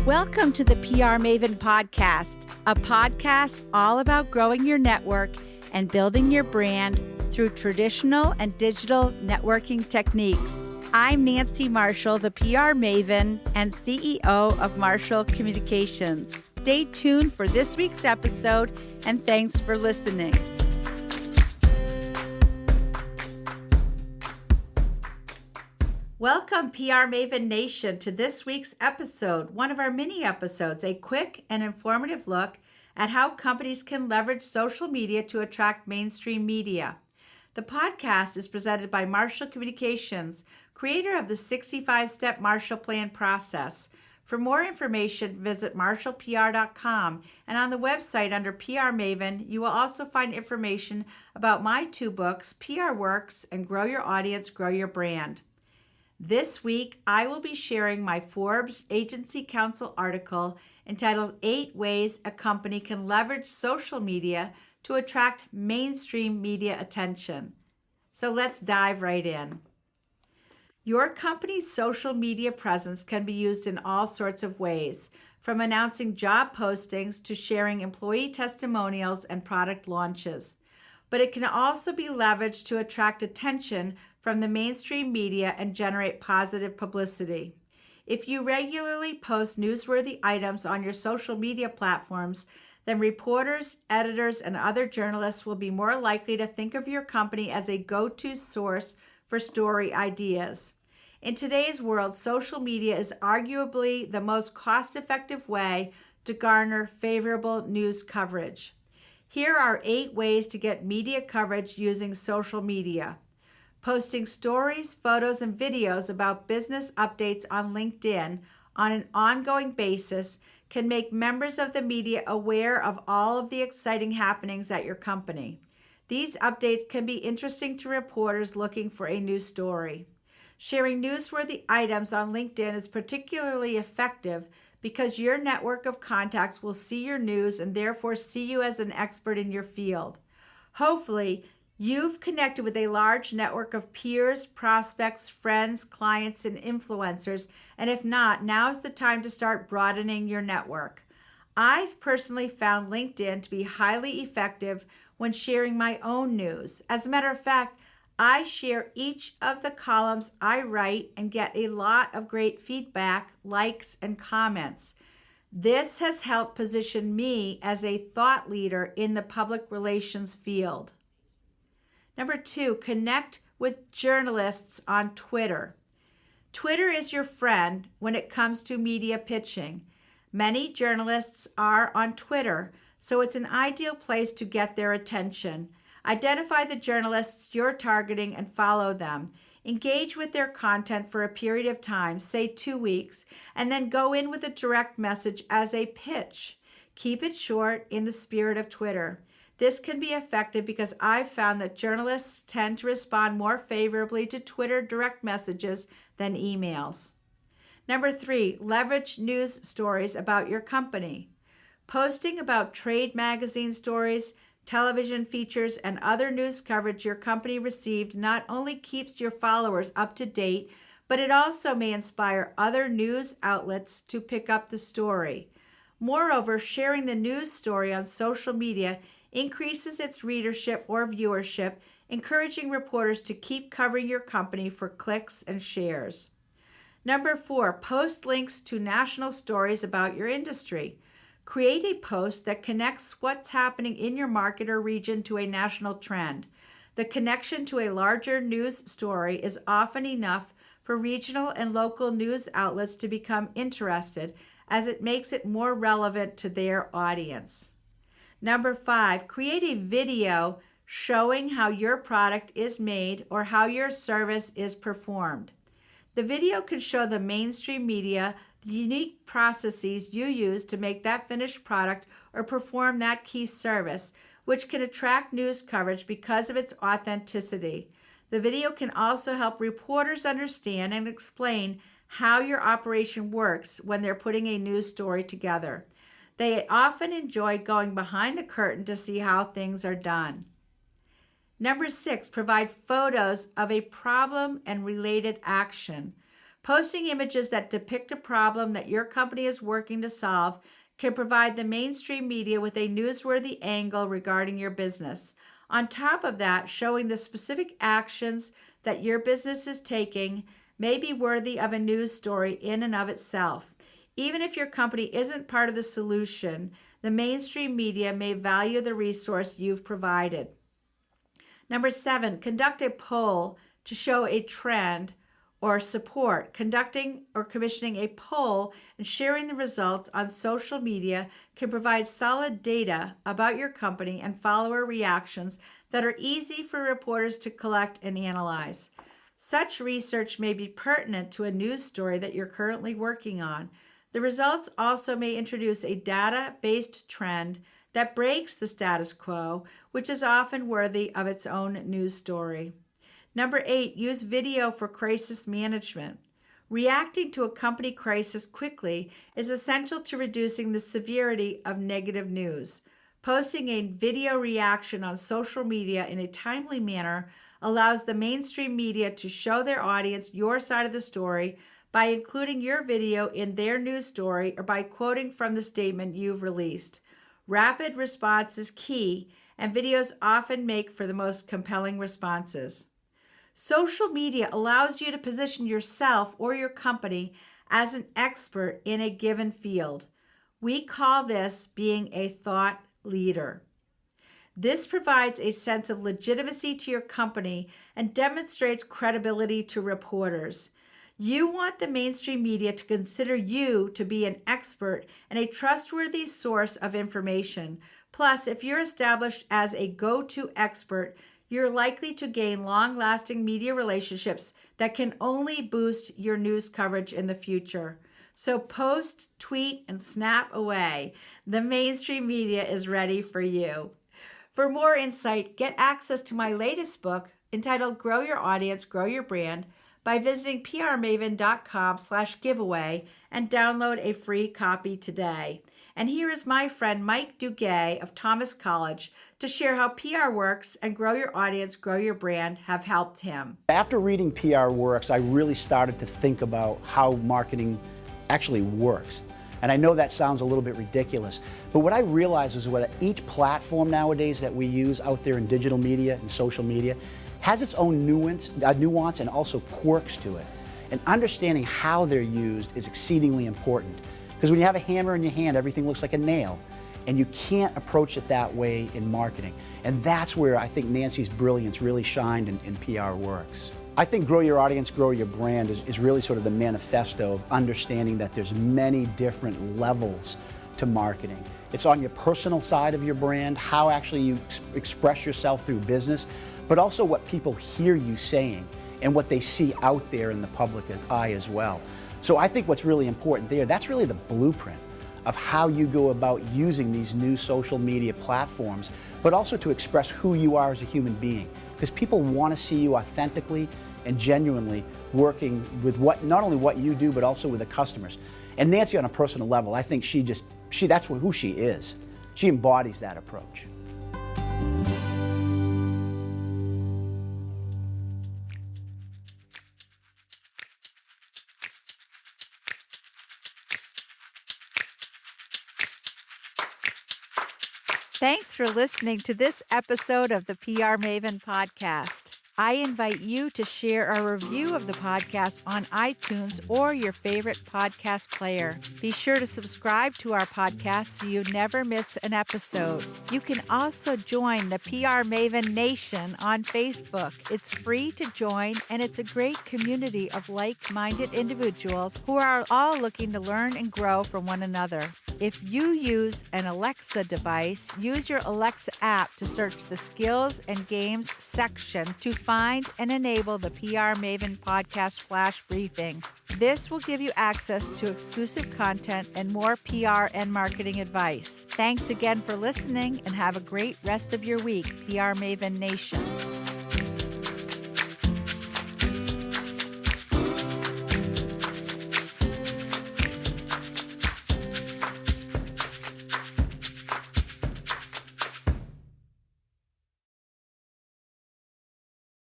Welcome to the PR Maven podcast, a podcast all about growing your network and building your brand through traditional and digital networking techniques. I'm Nancy Marshall, the PR Maven and CEO of Marshall Communications. Stay tuned for this week's episode, and thanks for listening. Welcome, PR Maven Nation, to this week's episode, one of our mini episodes, a quick and informative look at how companies can leverage social media to attract mainstream media. The podcast is presented by Marshall Communications, creator of the 65-step Marshall Plan process. For more information, visit marshallpr.com, and on the website under PR Maven, you will also find information about my two books, PR Works and Grow Your Audience, Grow Your Brand. This week, I will be sharing my Forbes Agency Council article entitled 8 Ways a Company Can Leverage Social Media to Attract Mainstream Media Attention. So let's dive right in. Your company's social media presence can be used in all sorts of ways, from announcing job postings to sharing employee testimonials and product launches. But it can also be leveraged to attract attention from the mainstream media and generate positive publicity. If you regularly post newsworthy items on your social media platforms, then reporters, editors, and other journalists will be more likely to think of your company as a go-to source for story ideas. In today's world, social media is arguably the most cost-effective way to garner favorable news coverage. Here are 8 ways to get media coverage using social media. Posting stories, photos, and videos about business updates on LinkedIn on an ongoing basis can make members of the media aware of all of the exciting happenings at your company. These updates can be interesting to reporters looking for a new story. Sharing newsworthy items on LinkedIn is particularly effective because your network of contacts will see your news and therefore see you as an expert in your field. Hopefully, you've connected with a large network of peers, prospects, friends, clients, and influencers, and if not, now's the time to start broadening your network. I've personally found LinkedIn to be highly effective when sharing my own news. As a matter of fact, I share each of the columns I write and get a lot of great feedback, likes, and comments. This has helped position me as a thought leader in the public relations field. Number 2, connect with journalists on Twitter. Twitter is your friend when it comes to media pitching. Many journalists are on Twitter, so it's an ideal place to get their attention. Identify the journalists you're targeting and follow them. Engage with their content for a period of time, say 2 weeks, and then go in with a direct message as a pitch. Keep it short in the spirit of Twitter. This can be effective because I've found that journalists tend to respond more favorably to Twitter direct messages than emails. Number 3, leverage news stories about your company. Posting about trade magazine stories, television features, and other news coverage your company received not only keeps your followers up to date, but it also may inspire other news outlets to pick up the story. Moreover, sharing the news story on social media increases its readership or viewership, encouraging reporters to keep covering your company for clicks and shares. Number 4, post links to national stories about your industry. Create a post that connects what's happening in your market or region to a national trend. The connection to a larger news story is often enough for regional and local news outlets to become interested, as it makes it more relevant to their audience. Number 5, create a video showing how your product is made or how your service is performed. The video can show the mainstream media the unique processes you use to make that finished product or perform that key service, which can attract news coverage because of its authenticity. The video can also help reporters understand and explain how your operation works when they're putting a news story together. They often enjoy going behind the curtain to see how things are done. Number 6, provide photos of a problem and related action. Posting images that depict a problem that your company is working to solve can provide the mainstream media with a newsworthy angle regarding your business. On top of that, showing the specific actions that your business is taking may be worthy of a news story in and of itself. Even if your company isn't part of the solution, the mainstream media may value the resource you've provided. Number 7, conduct a poll to show a trend or support. Conducting or commissioning a poll and sharing the results on social media can provide solid data about your company and follower reactions that are easy for reporters to collect and analyze. Such research may be pertinent to a news story that you're currently working on. The results also may introduce a data-based trend that breaks the status quo, which is often worthy of its own news story. Number 8, use video for crisis management. Reacting to a company crisis quickly is essential to reducing the severity of negative news. Posting a video reaction on social media in a timely manner allows the mainstream media to show their audience your side of the story by including your video in their news story or by quoting from the statement you've released. Rapid response is key, and videos often make for the most compelling responses. Social media allows you to position yourself or your company as an expert in a given field. We call this being a thought leader. This provides a sense of legitimacy to your company and demonstrates credibility to reporters. You want the mainstream media to consider you to be an expert and a trustworthy source of information. Plus, if you're established as a go-to expert, you're likely to gain long-lasting media relationships that can only boost your news coverage in the future. So post, tweet, and snap away. The mainstream media is ready for you. For more insight, get access to my latest book entitled Grow Your Audience, Grow Your Brand by visiting prmaven.com/giveaway and download a free copy today. And here is my friend Mike Duguay of Thomas College to share how PR Works and Grow Your Audience, Grow Your Brand have helped him. After reading PR Works, I really started to think about how marketing actually works. And I know that sounds a little bit ridiculous, but what I realized is what each platform nowadays that we use out there in digital media and social media has its own nuance and also quirks to it. And understanding how they're used is exceedingly important. Because when you have a hammer in your hand, everything looks like a nail. And you can't approach it that way in marketing. And that's where I think Nancy's brilliance really shined in PR Works. I think Grow Your Audience, Grow Your Brand is really sort of the manifesto of understanding that there's many different levels to marketing. It's on your personal side of your brand, how actually you express yourself through business, but also what people hear you saying and what they see out there in the public eye as well. So I think what's really important there, that's really the blueprint of how you go about using these new social media platforms, but also to express who you are as a human being. Because people want to see you authentically and genuinely working with not only what you do, but also with the customers. And Nancy, on a personal level, I think that's who she is. She embodies that approach. Thanks for listening to this episode of the PR Maven podcast. I invite you to share a review of the podcast on iTunes or your favorite podcast player. Be sure to subscribe to our podcast so you never miss an episode. You can also join the PR Maven Nation on Facebook. It's free to join, and it's a great community of like-minded individuals who are all looking to learn and grow from one another. If you use an Alexa device, use your Alexa app to search the skills and games section to find and enable the PR Maven podcast flash briefing. This will give you access to exclusive content and more PR and marketing advice. Thanks again for listening, and have a great rest of your week, PR Maven Nation.